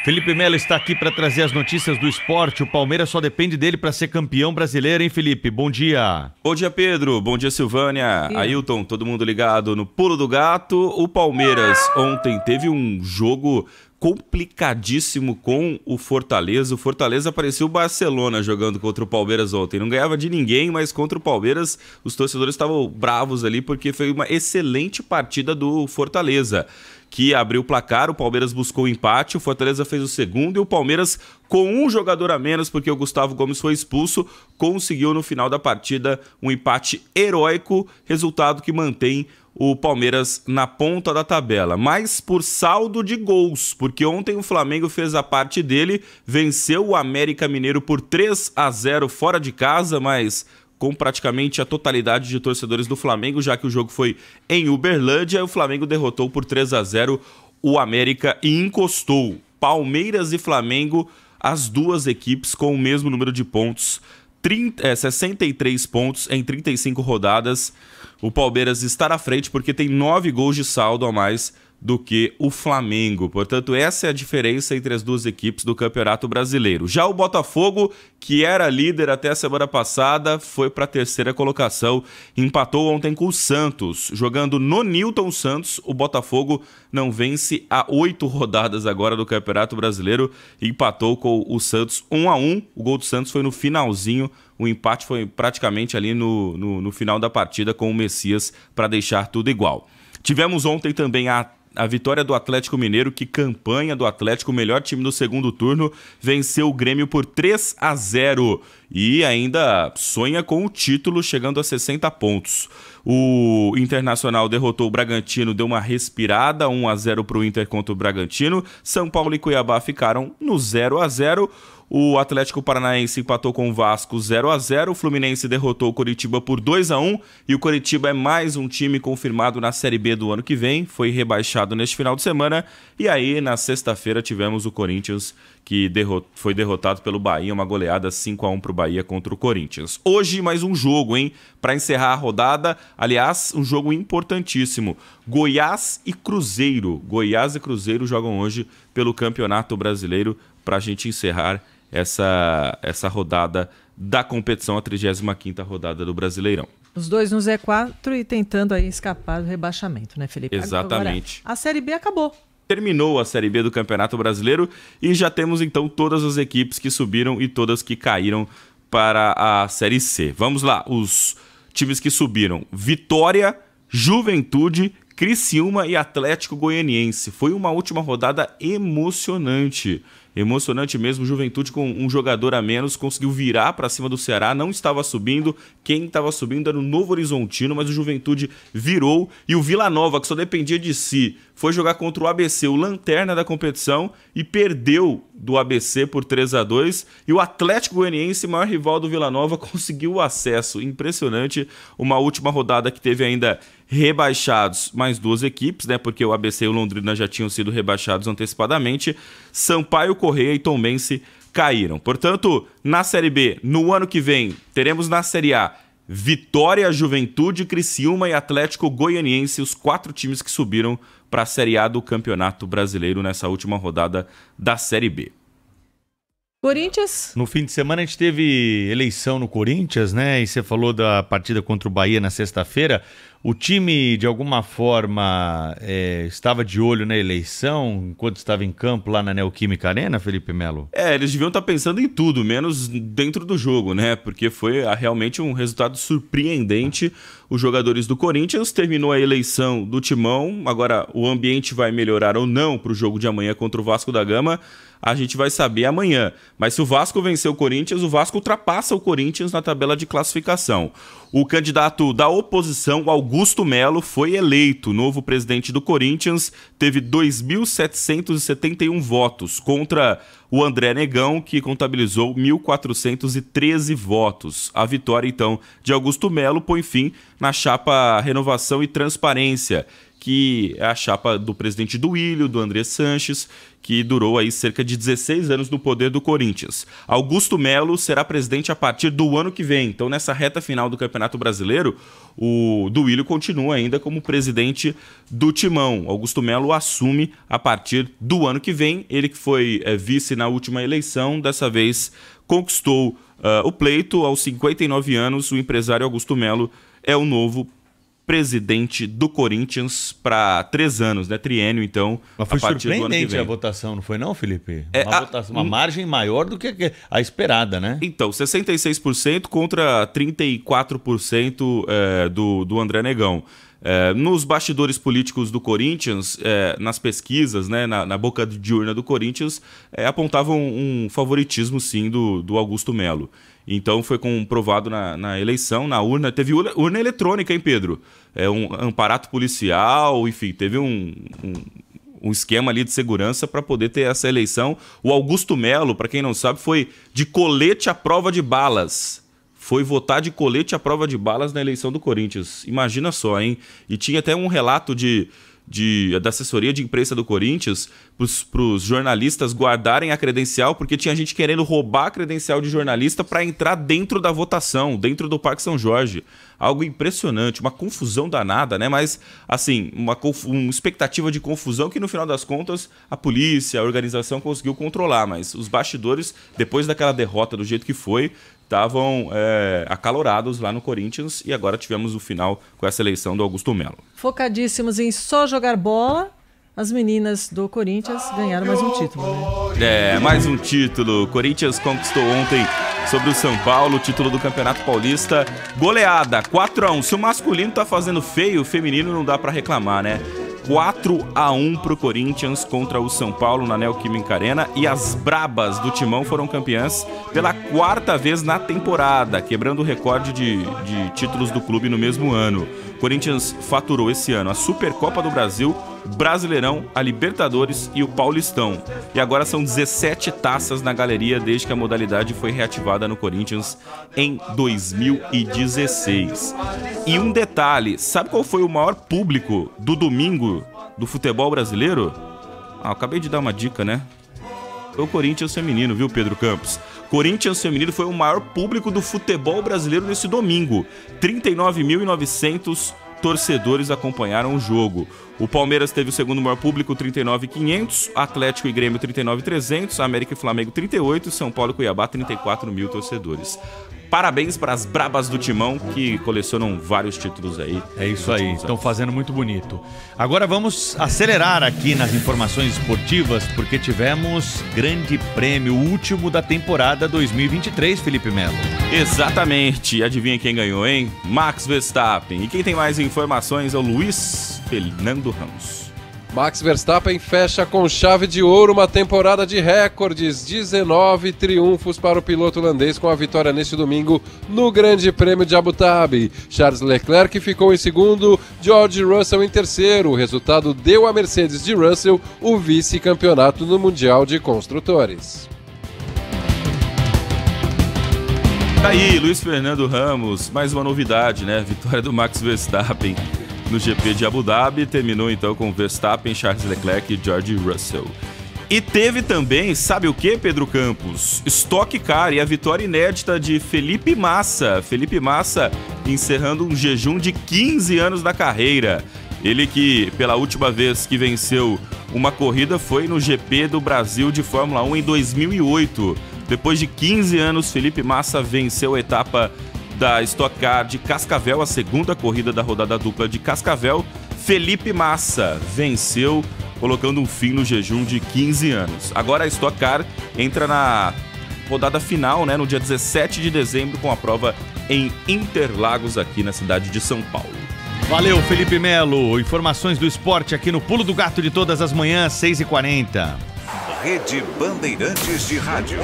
Felipe Melo está aqui para trazer as notícias do esporte. O Palmeiras só depende dele para ser campeão brasileiro, hein, Felipe? Bom dia. Bom dia, Pedro. Bom dia, Silvânia. Ailton, todo mundo ligado no Pulo do Gato. O Palmeiras ontem teve um jogo complicadíssimo com o Fortaleza. O Fortaleza parecia o Barcelona jogando contra o Palmeiras ontem. Não ganhava de ninguém, mas contra o Palmeiras os torcedores estavam bravos ali porque foi uma excelente partida do Fortaleza, que abriu o placar. O Palmeiras buscou o empate, o Fortaleza fez o segundo e o Palmeiras, com um jogador a menos, porque o Gustavo Gomes foi expulso, conseguiu no final da partida um empate heróico, resultado que mantém o Palmeiras na ponta da tabela, mas por saldo de gols, porque ontem o Flamengo fez a parte dele, venceu o América Mineiro por 3-0 fora de casa, mas com praticamente a totalidade de torcedores do Flamengo, já que o jogo foi em Uberlândia, o Flamengo derrotou por 3-0 o América e encostou Palmeiras e Flamengo, as duas equipes com o mesmo número de pontos, 63 pontos em 35 rodadas. O Palmeiras está na frente porque tem 9 gols de saldo a mais do que o Flamengo. Portanto, essa é a diferença entre as duas equipes do Campeonato Brasileiro. Já o Botafogo, que era líder até a semana passada, foi para a terceira colocação. Empatou ontem com o Santos. Jogando no Newton Santos, o Botafogo não vence há 8 rodadas agora do Campeonato Brasileiro. Empatou com o Santos 1-1. O gol do Santos foi no finalzinho. O empate foi praticamente ali no final da partida com o Messias para deixar tudo igual. Tivemos ontem também a vitória do Atlético Mineiro, que campanha do Atlético, o melhor time do segundo turno, venceu o Grêmio por 3-0 e ainda sonha com o título, chegando a 60 pontos. O Internacional derrotou o Bragantino, deu uma respirada, 1-0 para o Inter contra o Bragantino. São Paulo e Cuiabá ficaram no 0-0. O Atlético Paranaense empatou com o Vasco 0-0, o Fluminense derrotou o Coritiba por 2-1 e o Coritiba é mais um time confirmado na Série B do ano que vem, foi rebaixado neste final de semana. E aí, na sexta-feira, tivemos o Corinthians, que foi derrotado pelo Bahia, uma goleada 5-1 para o Bahia contra o Corinthians. Hoje, mais um jogo, hein? Para encerrar a rodada, aliás, um jogo importantíssimo. Goiás e Cruzeiro. Goiás e Cruzeiro jogam hoje pelo Campeonato Brasileiro para a gente encerrar essa rodada da competição, a 35ª rodada do Brasileirão. Os dois no Z4 e tentando aí escapar do rebaixamento, né, Felipe? Exatamente. Agora, a Série B acabou. Terminou a Série B do Campeonato Brasileiro e já temos então todas as equipes que subiram e todas que caíram para a Série C. Vamos lá, os times que subiram: Vitória, Juventude, Criciúma e Atlético Goianiense. Foi uma última rodada emocionante. Emocionante mesmo. Juventude com um jogador a menos conseguiu virar para cima do Ceará, não estava subindo. Quem estava subindo era o Novo Horizontino, mas o Juventude virou. E o Vila Nova, que só dependia de si, foi jogar contra o ABC, o lanterna da competição, e perdeu do ABC por 3-2. E o Atlético Goianiense, maior rival do Vila Nova, conseguiu o acesso. Impressionante. Uma última rodada que teve ainda rebaixados mais duas equipes, né? Porque o ABC e o Londrina já tinham sido rebaixados antecipadamente. Sampaio Corrêa e Tombense caíram. Portanto, na Série B, no ano que vem, teremos na Série A Vitória, Juventude, Criciúma e Atlético Goianiense, os 4 times que subiram para a Série A do Campeonato Brasileiro nessa última rodada da Série B. Corinthians. No fim de semana a gente teve eleição no Corinthians, né? E você falou da partida contra o Bahia na sexta-feira. O time, de alguma forma, estava de olho na eleição enquanto estava em campo lá na Neoquímica Arena, Felipe Melo? Eles deviam estar pensando em tudo, menos dentro do jogo, né? Porque foi realmente um resultado surpreendente. Os jogadores do Corinthians, terminou a eleição do Timão. Agora, o ambiente vai melhorar ou não para o jogo de amanhã contra o Vasco da Gama, a gente vai saber amanhã. Mas se o Vasco vencer o Corinthians, o Vasco ultrapassa o Corinthians na tabela de classificação. O candidato da oposição, Augusto Melo, foi eleito novo presidente do Corinthians, teve 2.771 votos contra o André Negão, que contabilizou 1.413 votos. A vitória, então, de Augusto Melo põe fim na chapa Renovação e Transparência, que é a chapa do presidente Duílio, do André Sanches, que durou aí cerca de 16 anos no poder do Corinthians. Augusto Melo será presidente a partir do ano que vem. Então, nessa reta final do Campeonato Brasileiro, o Duílio continua ainda como presidente do Timão. Augusto Melo assume a partir do ano que vem. Ele que foi vice na última eleição, dessa vez conquistou o pleito. Aos 59 anos, o empresário Augusto Melo é o novo presidente do Corinthians para 3 anos, né? Triênio, então, mas foi a partir do ano que vem. surpreendente a votação, não foi não, Felipe? Uma margem maior do que a esperada, né? Então, 66% contra 34% do André Negão. Nos bastidores políticos do Corinthians, nas pesquisas, né, na boca de urna do Corinthians, apontavam um favoritismo, sim, do Augusto Melo. Então foi comprovado na eleição, na urna. Teve urna eletrônica, hein, Pedro? Um amparato policial, enfim, teve um esquema ali de segurança para poder ter essa eleição. O Augusto Melo, para quem não sabe, foi de colete à prova de balas. Foi votar de colete à prova de balas na eleição do Corinthians. Imagina só, hein? E tinha até um relato da assessoria de imprensa do Corinthians para os jornalistas guardarem a credencial, porque tinha gente querendo roubar a credencial de jornalista para entrar dentro da votação, dentro do Parque São Jorge. Algo impressionante, uma confusão danada, né? Mas, assim, uma expectativa de confusão que, no final das contas, a polícia, a organização conseguiu controlar. Mas os bastidores, depois daquela derrota do jeito que foi, estavam acalorados lá no Corinthians, e agora tivemos o final com essa eleição do Augusto Melo. Focadíssimos em só jogar bola, as meninas do Corinthians ganharam mais um título, né? Mais um título. O Corinthians conquistou ontem sobre o São Paulo, o título do Campeonato Paulista. Goleada, 4-1. Se o masculino tá fazendo feio, o feminino não dá pra reclamar, né? 4-1 pro Corinthians contra o São Paulo na Neoquímica Arena, e as brabas do Timão foram campeãs pela 4ª vez na temporada, quebrando o recorde de títulos do clube no mesmo ano. O Corinthians faturou esse ano a Supercopa do Brasil, Brasileirão, a Libertadores e o Paulistão. E agora são 17 taças na galeria desde que a modalidade foi reativada no Corinthians em 2016. E um detalhe, sabe qual foi o maior público do domingo do futebol brasileiro? Acabei de dar uma dica, né? Foi o Corinthians feminino, viu, Pedro Campos? Corinthians feminino foi o maior público do futebol brasileiro nesse domingo. 39.900 torcedores acompanharam o jogo. O Palmeiras teve o segundo maior público, 39.500, Atlético e Grêmio 39.300, América e Flamengo 38, São Paulo e Cuiabá 34 mil torcedores. Parabéns para as brabas do Timão, que colecionam vários títulos aí. É isso aí, estão fazendo muito bonito. Agora vamos acelerar aqui nas informações esportivas, porque tivemos grande prêmio, o último da temporada 2023, Felipe Melo. Exatamente, adivinha quem ganhou, hein? Max Verstappen. E quem tem mais informações é o Luiz Fernando Ramos. Max Verstappen fecha com chave de ouro uma temporada de recordes, 19 triunfos para o piloto holandês com a vitória neste domingo no Grande Prêmio de Abu Dhabi. Charles Leclerc ficou em segundo, George Russell em terceiro. O resultado deu à Mercedes de Russell o vice-campeonato no Mundial de Construtores. Aí, Luiz Fernando Ramos, mais uma novidade, né? Vitória do Max Verstappen no GP de Abu Dhabi, terminou então com Verstappen, Charles Leclerc e George Russell. E teve também, sabe o que, Pedro Campos? Stock Car e a vitória inédita de Felipe Massa. Felipe Massa encerrando um jejum de 15 anos na carreira. Ele que, pela última vez que venceu uma corrida, foi no GP do Brasil de Fórmula 1 em 2008. Depois de 15 anos, Felipe Massa venceu a etapa da Stock Car de Cascavel, a segunda corrida da rodada dupla de Cascavel. Felipe Massa venceu, colocando um fim no jejum de 15 anos. Agora a Stock Car entra na rodada final, né, no dia 17 de dezembro, com a prova em Interlagos, aqui na cidade de São Paulo. Valeu, Felipe Melo. Informações do esporte aqui no Pulo do Gato de todas as manhãs, 6h40. Rede Bandeirantes de Rádio.